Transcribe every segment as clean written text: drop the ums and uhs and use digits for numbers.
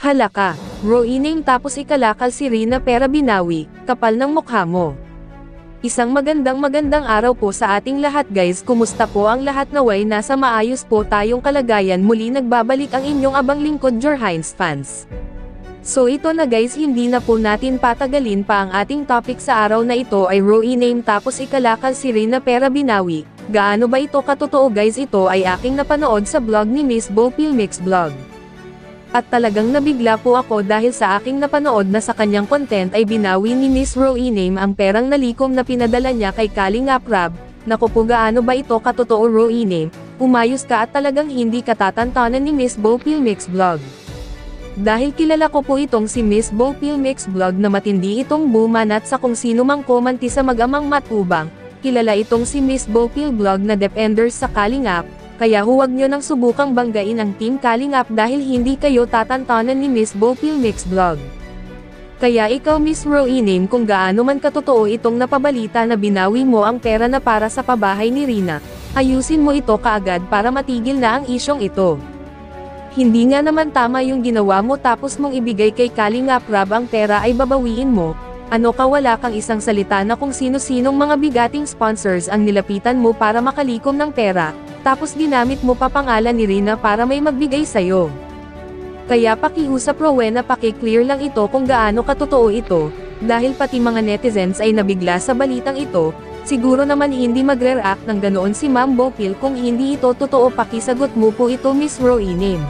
Halaka, Roiname tapos ikalakal si Rina pera binawi, kapal ng mukha mo. Isang magandang araw po sa ating lahat guys, kumusta po ang lahat, naway nasa maayos po tayong kalagayan. Muli nagbabalik ang inyong abang lingkod Jorhines fans. So ito na guys, hindi na po natin patagalin pa, ang ating topic sa araw na ito ay Roiname tapos ikalakal si Rina pera binawi. Gaano ba ito katotoo guys? Ito ay aking napanood sa blog ni Miss Bo Pilmix Vlog. At talagang nabigla po ako dahil sa aking napanood na sa kanyang content ay binawi ni Miss Roiname ang perang nalikom na pinadala niya kay Kalingap Rab. Naku po, gaano ba ito katotoo Roiname? Umayos ka at talagang hindi katatantanan ni Miss Bo Pilmix Vlog. Dahil kilala ko po itong si Miss Bo Pilmix Vlog na matindi itong bumanat sa kung sino mang komanti sa mag-amang matubang. Kilala itong si Miss Bo Pil Vlog na defenders sa Kalingap, kaya huwag nyo nang subukang banggain ang Team Kalingap dahil hindi kayo tatantanan ni Miss Bo Pilmix Vlog. Kaya ikaw Miss Roiname, kung gaano man katotoo itong napabalita na binawi mo ang pera na para sa pabahay ni Rina, ayusin mo ito kaagad para matigil na ang isyong ito. Hindi nga naman tama yung ginawa mo, tapos mong ibigay kay Kalingap Rab ang pera ay babawiin mo. Ano ka, wala kang isang salita na kung sino-sinong mga bigating sponsors ang nilapitan mo para makalikom ng pera, tapos ginamit mo pa pangalan ni Rina para may magbigay sayo. Kaya pakiusap Rowena, paki-clear lang ito kung gaano katotoo ito, dahil pati mga netizens ay nabigla sa balitang ito. Siguro naman hindi magre-react ng ganoon si Ma'am Bo Pil kung hindi ito totoo. Pakisagot mo po ito Miss Roiname.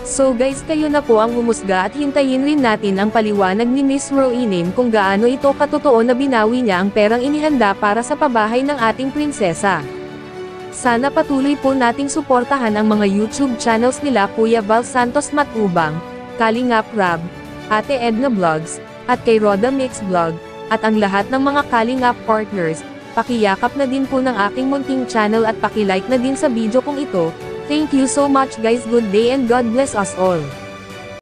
So guys, kayo na po ang humusga at hintayin rin natin ang paliwanag ni Miss Roiname kung gaano ito katotoo na binawi niya ang perang inihanda para sa pabahay ng ating prinsesa. Sana patuloy po nating suportahan ang mga YouTube channels nila Kuya Val Santos Matubang, Kalingap Rab, Ate Edna Vlogs, at kay Roda Mix Vlog, at ang lahat ng mga Kalingap partners. Pakiyakap na din po ng aking munting channel at paki-like na din sa video kong ito. Thank you so much guys, good day and God bless us all.